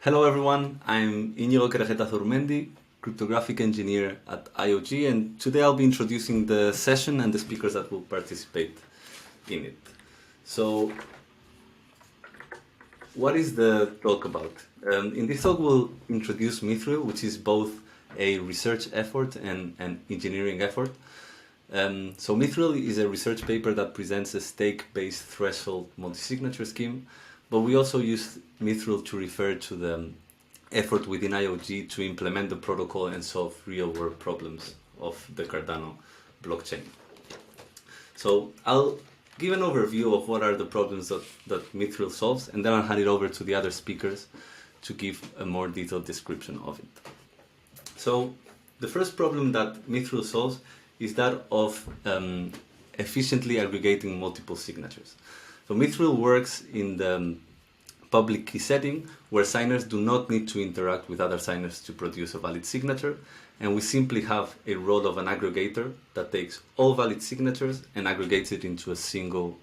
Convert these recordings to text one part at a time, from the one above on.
Hello everyone, I'm Íñigo Querejeta Zurmendi, cryptographic engineer at IOG, and today I'll be introducing the session and the speakers that will participate in it. So, what is the talk about? In this talk we'll introduce Mithril, which is both a research effort and an engineering effort. So Mithril is a research paper that presents a stake-based threshold multi-signature scheme, but we also use Mithril to refer to the effort within IOG to implement the protocol and solve real-world problems of the Cardano blockchain. So I'll give an overview of what are the problems that Mithril solves, and then I'll hand it over to the other speakers to give a more detailed description of it. So the first problem that Mithril solves is that of efficiently aggregating multiple signatures. So Mithril works in the public key setting where signers do not need to interact with other signers to produce a valid signature, and we simply have a role of an aggregator that takes all valid signatures and aggregates it into a single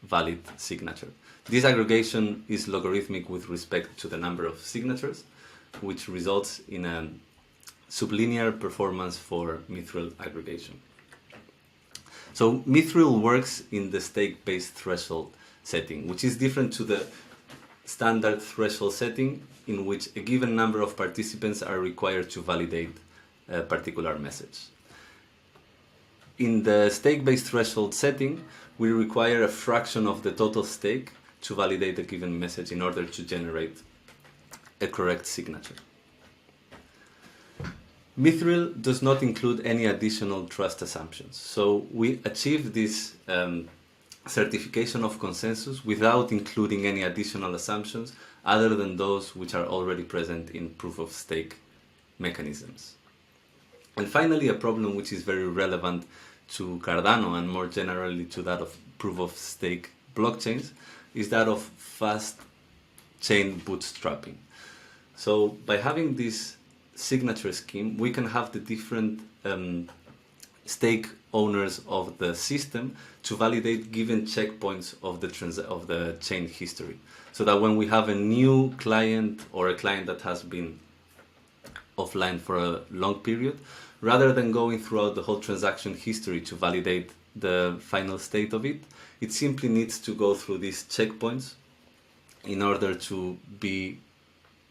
valid signature. This aggregation is logarithmic with respect to the number of signatures, which results in a sublinear performance for Mithril aggregation. So Mithril works in the stake-based threshold setting, which is different to the standard threshold setting in which a given number of participants are required to validate a particular message. In the stake-based threshold setting, we require a fraction of the total stake to validate a given message in order to generate a correct signature. Mithril does not include any additional trust assumptions, so we achieve this certification of consensus without including any additional assumptions other than those which are already present in proof-of-stake mechanisms. And finally, a problem which is very relevant to Cardano and more generally to that of proof-of-stake blockchains is that of fast chain bootstrapping. So by having this signature scheme, we can have the different stake owners of the system to validate given checkpoints of the chain history, so that when we have a new client or a client that has been offline for a long period, rather than going throughout the whole transaction history to validate the final state of it, it simply needs to go through these checkpoints in order to be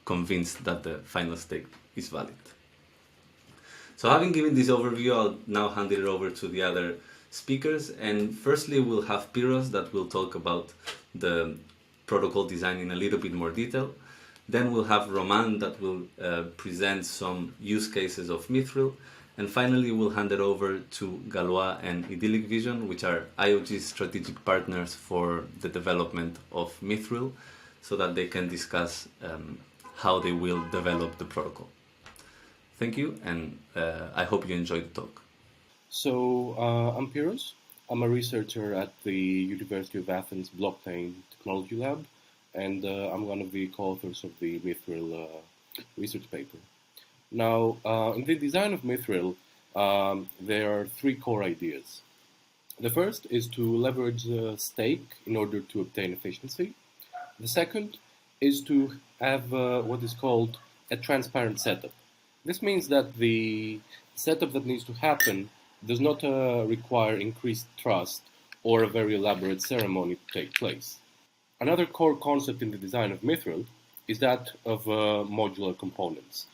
convinced that the final state is valid. So having given this overview, I'll now hand it over to the other speakers. And firstly, we'll have Piros that will talk about the protocol design in a little bit more detail. Then we'll have Roman that will present some use cases of Mithril. And finally, we'll hand it over to Galois and Idyllic Vision, which are IOG's strategic partners for the development of Mithril, so that they can discuss how they will develop the protocol. Thank you, and I hope you enjoyed the talk. So, I'm Piros. I'm a researcher at the University of Athens Blockchain Technology Lab, and I'm one of the co-authors of the Mithril research paper. Now, in the design of Mithril, there are three core ideas. The first is to leverage the stake in order to obtain efficiency. The second is to have what is called a transparent setup. This means that the setup that needs to happen does not require increased trust or a very elaborate ceremony to take place. Another core concept in the design of Mithril is that of modular components.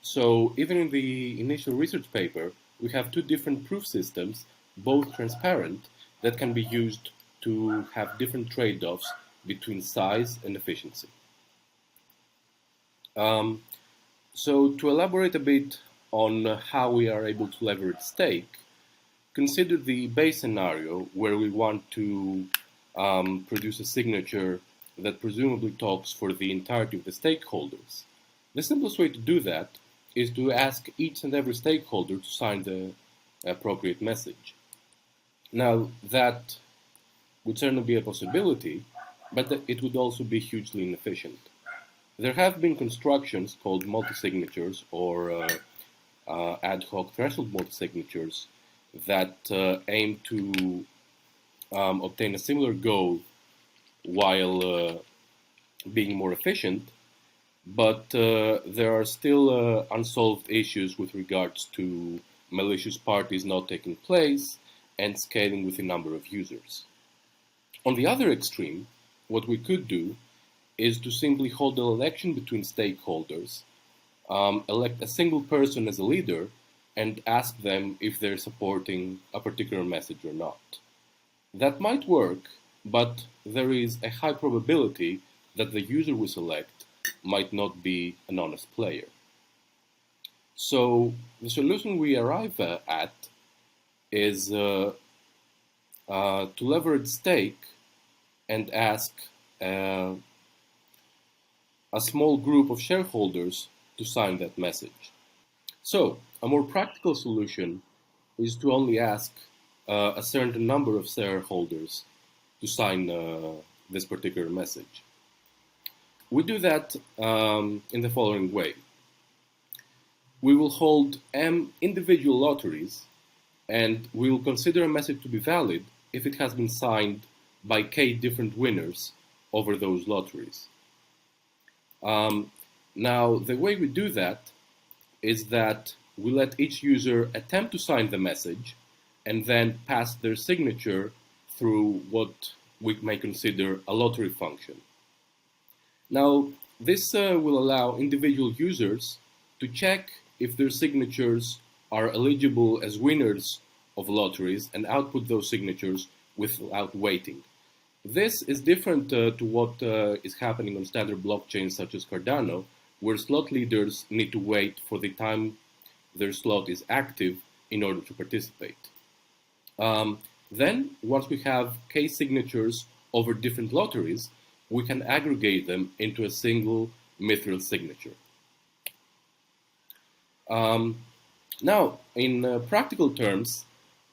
So even in the initial research paper, we have two different proof systems, both transparent, that can be used to have different trade-offs between size and efficiency. So to elaborate a bit on how we are able to leverage stake, consider the base scenario where we want to produce a signature that presumably talks for the entirety of the stakeholders. The simplest way to do that is to ask each and every stakeholder to sign the appropriate message. Now, that would certainly be a possibility, but it would also be hugely inefficient. There have been constructions called multi-signatures or ad hoc threshold multi-signatures that aim to obtain a similar goal while being more efficient, but there are still unsolved issues with regards to malicious parties not taking place and scaling with the number of users. On the other extreme, what we could do is to simply hold an election between stakeholders, elect a single person as a leader, and ask them if they're supporting a particular message or not. That might work, but there is a high probability that the user we select might not be an honest player. So the solution we arrive at is to leverage stake and ask a small group of shareholders to sign that message. So a more practical solution is to only ask a certain number of shareholders to sign this particular message. We do that in the following way. We will hold M individual lotteries, and we will consider a message to be valid if it has been signed by K different winners over those lotteries. Now, the way we do that is that we let each user attempt to sign the message and then pass their signature through what we may consider a lottery function. Now, this will allow individual users to check if their signatures are eligible as winners of lotteries and output those signatures without waiting. This is different to what is happening on standard blockchains such as Cardano, where slot leaders need to wait for the time their slot is active in order to participate. Then, once we have case signatures over different lotteries, we can aggregate them into a single Mithril signature. Now, in practical terms,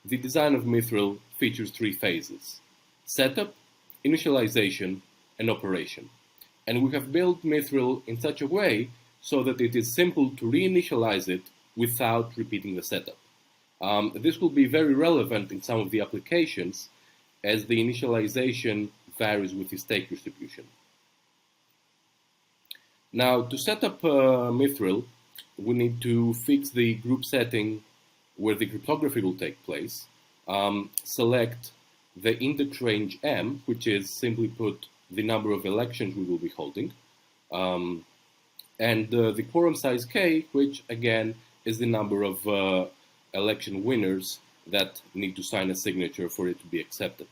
the design of Mithril features three phases: setup, initialization, and operation. And we have built Mithril in such a way so that it is simple to reinitialize it without repeating the setup. This will be very relevant in some of the applications, as the initialization varies with the stake distribution. Now, to set up Mithril, we need to fix the group setting where the cryptography will take place, select the index range M, which is simply put the number of elections we will be holding, and the quorum size K, which again is the number of election winners that need to sign a signature for it to be accepted.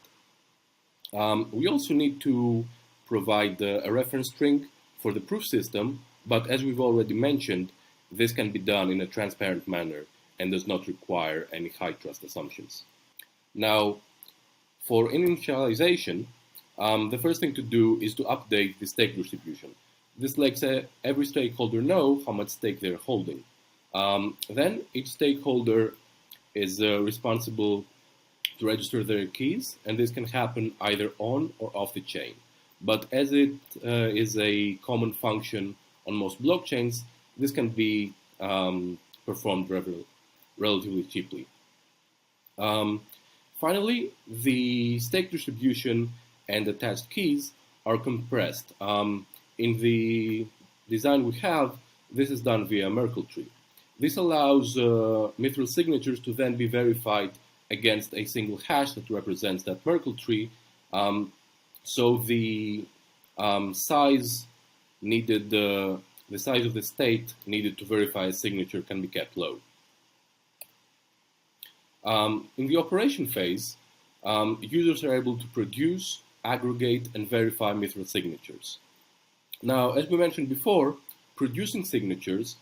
We also need to provide a reference string for the proof system, but as we've already mentioned, this can be done in a transparent manner and does not require any high trust assumptions. Now, for initialization, the first thing to do is to update the stake distribution. This lets every stakeholder know how much stake they're holding. Then each stakeholder is responsible to register their keys, and this can happen either on or off the chain. But as it is a common function on most blockchains, this can be performed relatively cheaply. Finally, the stake distribution and attached keys are compressed. In the design we have, this is done via Merkle tree. This allows Mithril signatures to then be verified against a single hash that represents that Merkle tree. So the size needed, the size of the state needed to verify a signature can be kept low. In the operation phase, users are able to produce, aggregate, and verify Mithril signatures. Now, as we mentioned before, producing signatures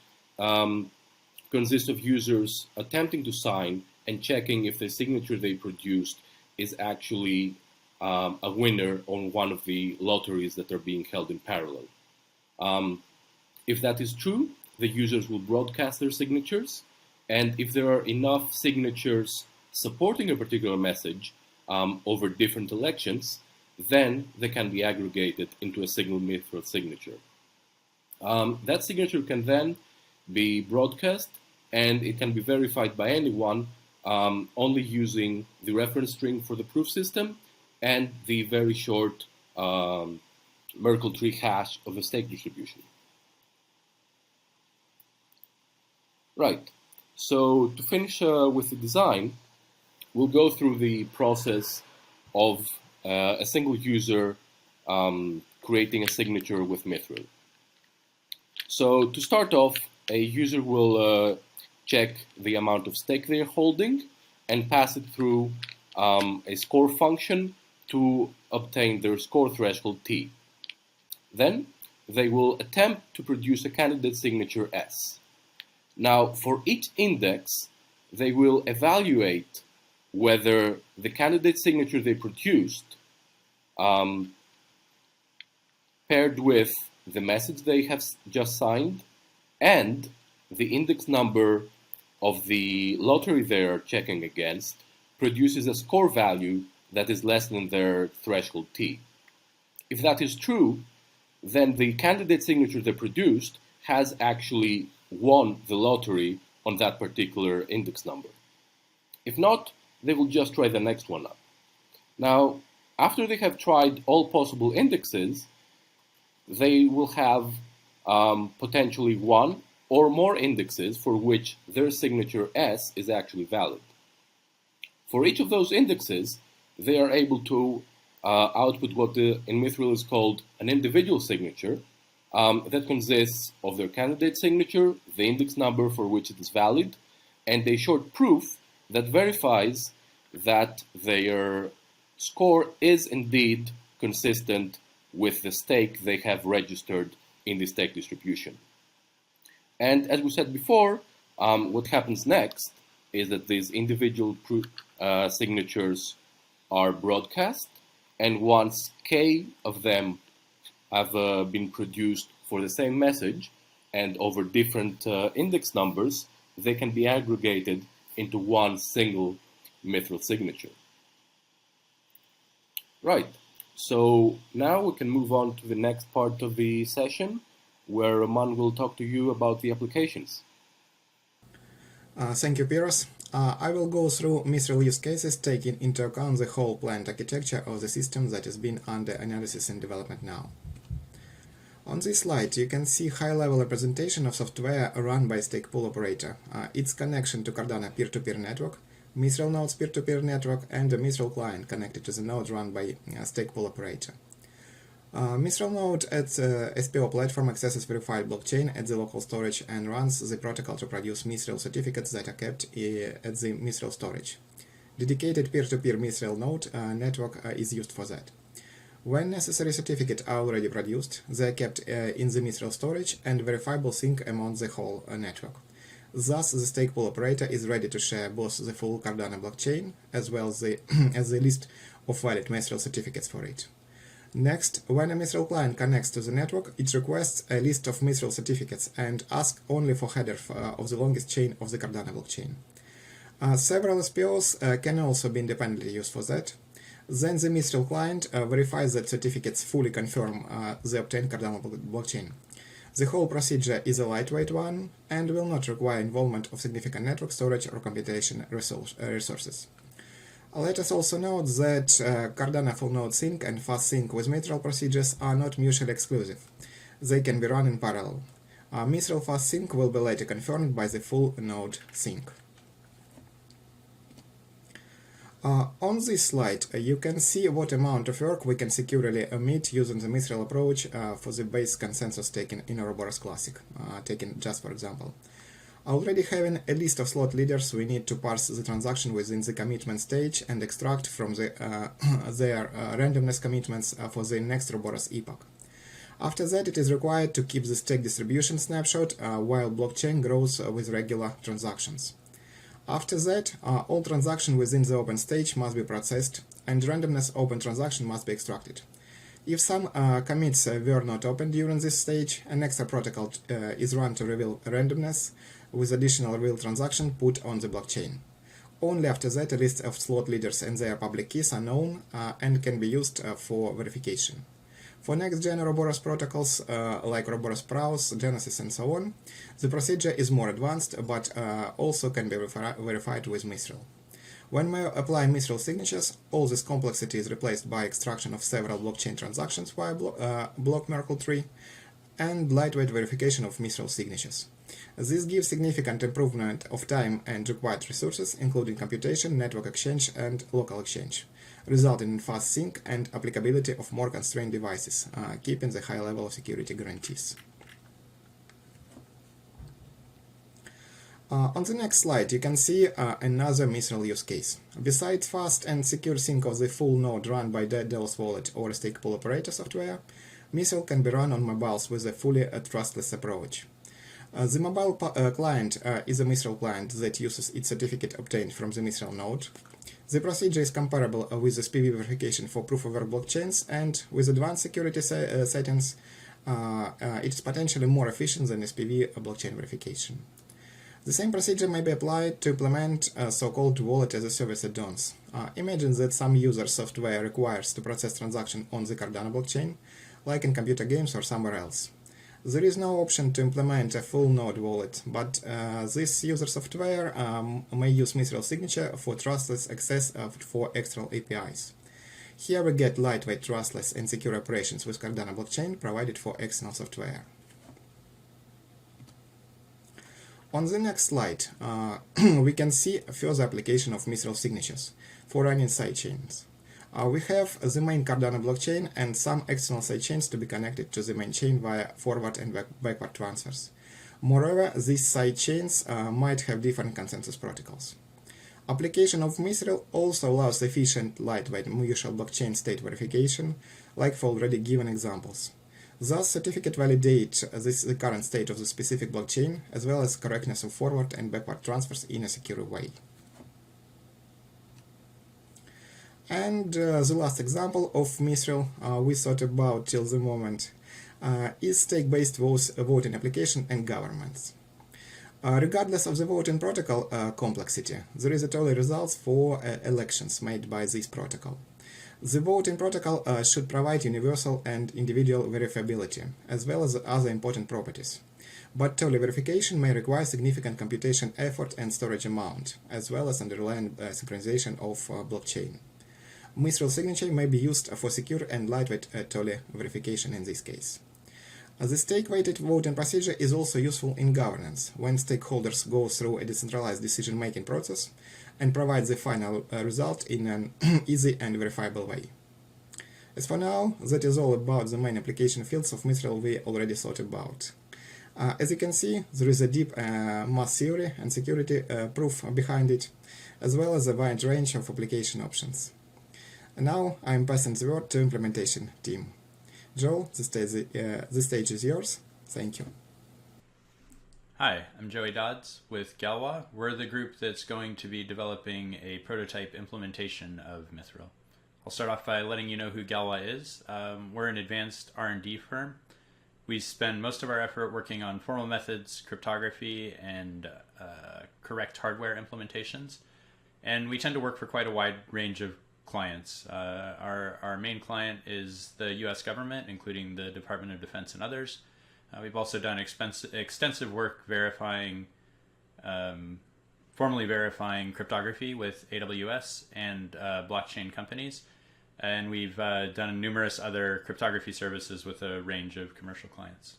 consists of users attempting to sign and checking if the signature they produced is actually a winner on one of the lotteries that are being held in parallel. If that is true, the users will broadcast their signatures, and if there are enough signatures supporting a particular message over different elections, then they can be aggregated into a single Mithril signature. That signature can then be broadcast, and it can be verified by anyone only using the reference string for the proof system and the very short Merkle tree hash of the stake distribution. Right. So to finish with the design, we'll go through the process of a single user creating a signature with Mithril. So to start off, a user will check the amount of stake they're holding and pass it through a score function to obtain their score threshold T. Then they will attempt to produce a candidate signature S. Now, for each index, they will evaluate whether the candidate signature they produced paired with the message they have just signed and the index number of the lottery they're checking against produces a score value that is less than their threshold T. If that is true, then the candidate signature they produced has actually won the lottery on that particular index number. If not, they will just try the next one up. Now, after they have tried all possible indexes, they will have potentially one or more indexes for which their signature S is actually valid. For each of those indexes, they are able to output what in Mithril is called an individual signature that consists of their candidate signature, the index number for which it is valid, and a short proof that verifies that their score is indeed consistent with the stake they have registered in the stake distribution. And as we said before, what happens next is that these individual signatures are broadcast, and once K of them have been produced for the same message and over different index numbers, they can be aggregated into one single Mithril signature. Right, so now we can move on to the next part of the session where Roman will talk to you about the applications. Thank you, Piros. I will go through Mithril use cases taking into account the whole planned architecture of the system that is being under analysis and development now. On this slide, you can see high-level representation of software run by stake pool operator, its connection to Cardano peer-to-peer network, Mithril nodes peer-to-peer network, and a Mithril client connected to the node run by stake pool operator. Mithril node at the SPO platform accesses verified blockchain at the local storage and runs the protocol to produce Mithril certificates that are kept at the Mithril storage. Dedicated peer-to-peer Mithril node network is used for that. When necessary certificates are already produced, they are kept in the Mithril storage and verifiable sync among the whole network. Thus, the stake pool operator is ready to share both the full Cardano blockchain as well as the list of valid Mithril certificates for it. Next, when a Mithril client connects to the network, it requests a list of Mithril certificates and asks only for header of the longest chain of the Cardano blockchain. Several SPOs can also be independently used for that. Then the Mithril client verifies that certificates fully confirm the obtained Cardano blockchain. The whole procedure is a lightweight one and will not require involvement of significant network storage or computation resources. Let us also note that Cardano full node sync and fast sync with Mithril procedures are not mutually exclusive. They can be run in parallel. Mithril fast sync will be later confirmed by the full node sync. On this slide, you can see what amount of work we can securely omit using the Mithril approach for the base consensus taken in Ouroboros Classic, taken just for example. Already having a list of slot leaders, we need to parse the transaction within the commitment stage and extract from their randomness commitments for the next Ouroboros epoch. After that, it is required to keep the stake distribution snapshot while blockchain grows with regular transactions. After that, all transactions within the open stage must be processed, and randomness open transaction must be extracted. If some commits were not opened during this stage, an extra protocol is run to reveal randomness, with additional real transaction put on the blockchain. Only after that, a list of slot leaders and their public keys are known and can be used for verification. For next-gen Ouroboros protocols like Ouroboros Praus, Genesis, and so on, the procedure is more advanced, but also can be verified with Mithril. When we apply Mithril signatures, all this complexity is replaced by extraction of several blockchain transactions via block Merkle tree, and lightweight verification of Mithril signatures. This gives significant improvement of time and required resources, including computation, network exchange, and local exchange, resulting in fast sync and applicability of more constrained devices, keeping the high level of security guarantees. On the next slide, you can see another Mithril use case. Besides fast and secure sync of the full node run by Delos Wallet or stake pool operator software, Mithril can be run on mobiles with a fully trustless approach. The mobile client is a Mithril client that uses its certificate obtained from the Mithril node. The procedure is comparable with the SPV verification for proof-of-work blockchains, and with advanced security settings, it is potentially more efficient than SPV blockchain verification. The same procedure may be applied to implement so-called wallet as a service add-ons. Imagine that some user software requires to process transactions on the Cardano blockchain, like in computer games or somewhere else. There is no option to implement a full node wallet, but this user software may use Mithril signature for trustless access for external APIs. Here we get lightweight, trustless, and secure operations with Cardano blockchain provided for external software. On the next slide, we can see a further application of Mithril signatures for running sidechains. We have the main Cardano blockchain and some external sidechains to be connected to the main chain via forward and backward transfers. Moreover, these sidechains might have different consensus protocols. Application of Mithril also allows efficient, lightweight, mutual blockchain state verification, like for already given examples. Thus, certificate validate the current state of the specific blockchain, as well as correctness of forward and backward transfers in a secure way. And the last example of Mithril we thought about till the moment is stake-based voting application and governments. Regardless of the voting protocol complexity, there is a total results for elections made by this protocol. The voting protocol should provide universal and individual verifiability, as well as other important properties. But total verification may require significant computation effort and storage amount, as well as underlying synchronization of blockchain. Mithril signature may be used for secure and lightweight TOLE verification in this case. The stake-weighted voting procedure is also useful in governance, when stakeholders go through a decentralized decision-making process and provide the final result in an easy and verifiable way. As for now, that is all about the main application fields of Mithril we already thought about. As you can see, there is a deep math theory and security proof behind it, as well as a wide range of application options. And now I am passing the word to implementation team. Joel, the stage is yours. Thank you. Hi, I'm Joey Dodds with Galois. We're the group that's going to be developing a prototype implementation of Mithril. I'll start off by letting you know who Galois is. We're an advanced R&D firm. We spend most of our effort working on formal methods, cryptography, and correct hardware implementations. And we tend to work for quite a wide range of clients. Our main client is the US government, including the Department of Defense and others. We've also done extensive work formally verifying cryptography with AWS and blockchain companies. And we've done numerous other cryptography services with a range of commercial clients.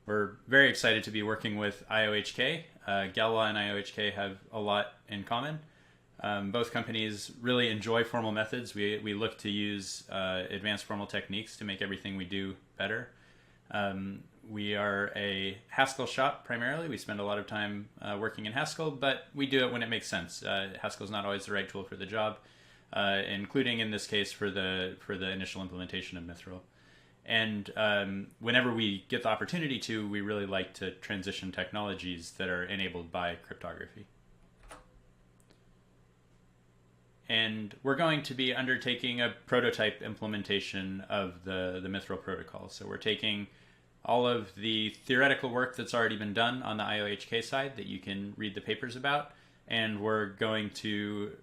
We're very excited to be working with IOHK. Galois and IOHK have a lot in common. Both companies really enjoy formal methods. We look to use advanced formal techniques to make everything we do better. We are a Haskell shop primarily. We spend a lot of time working in Haskell, but we do it when it makes sense. Haskell is not always the right tool for the job, including in this case for the initial implementation of Mithril. And whenever we get the opportunity to, we really like to transition technologies that are enabled by cryptography. And we're going to be undertaking a prototype implementation of the Mithril protocol. So we're taking all of the theoretical work that's already been done on the IOHK side that you can read the papers about, and we're going to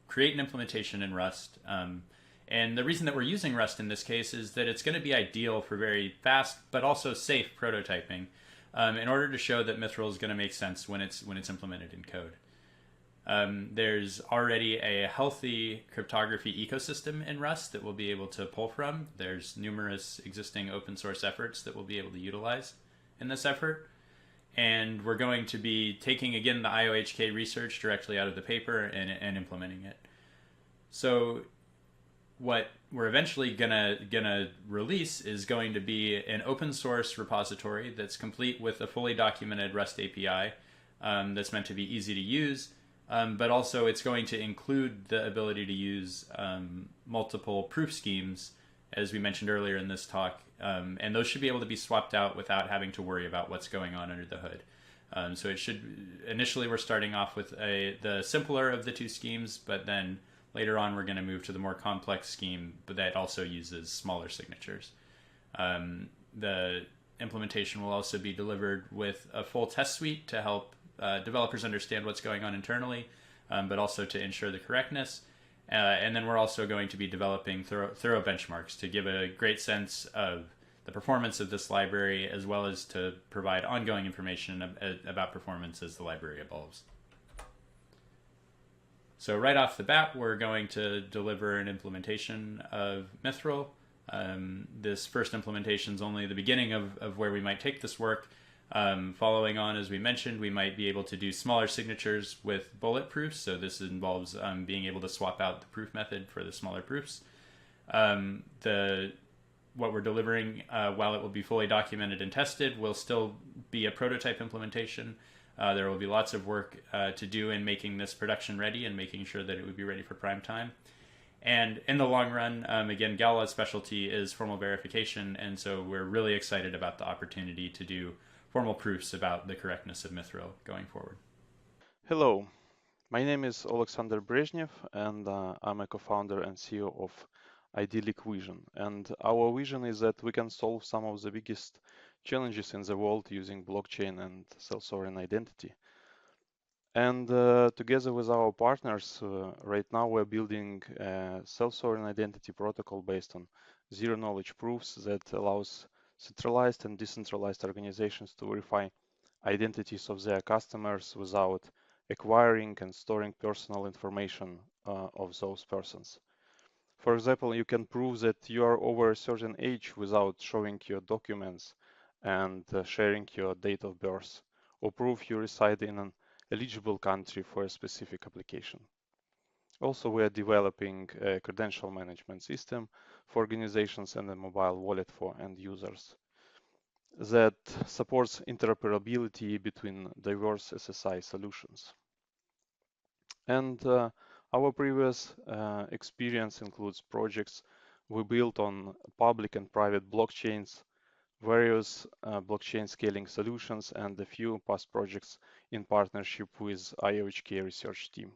create an implementation in Rust. And the reason that we're using Rust in this case is that it's going to be ideal for very fast but also safe prototyping in order to show that Mithril is going to make sense when it's implemented in code. There's already a healthy cryptography ecosystem in Rust that we'll be able to pull from. There's numerous existing open source efforts that we'll be able to utilize in this effort. And we're going to be taking, again, the IOHK research directly out of the paper and implementing it. So what we're eventually gonna release is going to be an open source repository that's complete with a fully documented Rust API that's meant to be easy to use, but also it's going to include the ability to use multiple proof schemes, as we mentioned earlier in this talk, and those should be able to be swapped out without having to worry about what's going on under the hood. So it should, initially we're starting off with the simpler of the two schemes, but then later on we're going to move to the more complex scheme, but that also uses smaller signatures. The implementation will also be delivered with a full test suite to help developers understand what's going on internally, but also to ensure the correctness. And then we're also going to be developing thorough benchmarks to give a great sense of the performance of this library, as well as to provide ongoing information about performance as the library evolves. So right off the bat, we're going to deliver an implementation of Mithril. This first implementation is only the beginning of where we might take this work. Following on, as we mentioned, we might be able to do smaller signatures with bullet proofs. So this involves being able to swap out the proof method for the smaller proofs. What we're delivering, while it will be fully documented and tested, will still be a prototype implementation. There will be lots of work to do in making this production ready and making sure that it would be ready for prime time. And in the long run, again, Galois' specialty is formal verification, and so we're really excited about the opportunity to do formal proofs about the correctness of Mithril going forward. Hello, my name is Alexander Brezhnev, and I'm a co-founder and CEO of Idyllic Vision. And our vision is that we can solve some of the biggest challenges in the world using blockchain and self-sovereign identity. And together with our partners, right now we're building a self-sovereign identity protocol based on zero-knowledge proofs that allows centralized and decentralized organizations to verify identities of their customers without acquiring and storing personal information of those persons. For example, you can prove that you are over a certain age without showing your documents and sharing your date of birth, or prove you reside in an eligible country for a specific application. Also, we are developing a credential management system for organizations and a mobile wallet for end users that supports interoperability between diverse SSI solutions. And our previous experience includes projects we built on public and private blockchains, various blockchain scaling solutions, and a few past projects in partnership with IOHK research team.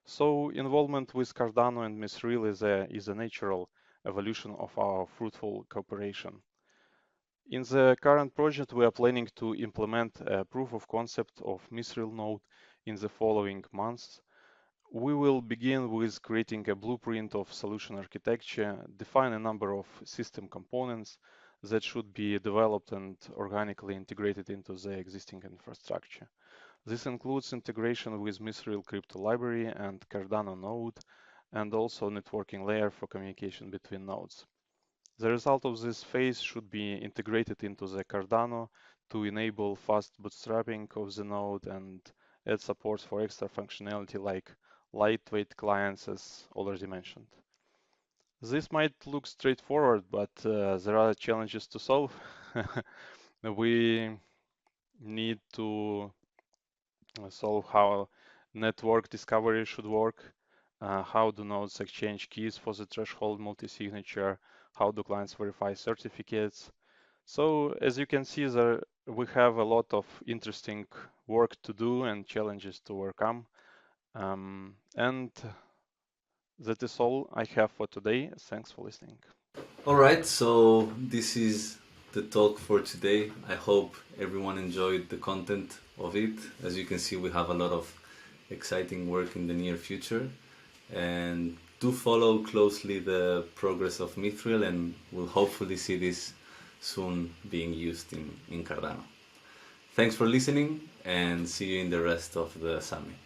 So involvement with Cardano and Mithril is a natural evolution of our fruitful cooperation. In the current project, we are planning to implement a proof of concept of Mithril node in the following months. We will begin with creating a blueprint of solution architecture, define a number of system components that should be developed and organically integrated into the existing infrastructure. This includes integration with Mithril crypto library and Cardano node, and also networking layer for communication between nodes. The result of this phase should be integrated into the Cardano to enable fast bootstrapping of the node and add support for extra functionality like lightweight clients, as already mentioned. This might look straightforward, but there are challenges to solve. We need to solve how network discovery should work, how do nodes exchange keys for the threshold multi-signature, how do clients verify certificates. So as you can see, we have a lot of interesting work to do and challenges to overcome. And that is all I have for today. Thanks for listening. All right, so this is the talk for today. I hope everyone enjoyed the content of it. As you can see, we have a lot of exciting work in the near future. And do follow closely the progress of Mithril, and we'll hopefully see this soon being used in Cardano. Thanks for listening, and see you in the rest of the summit.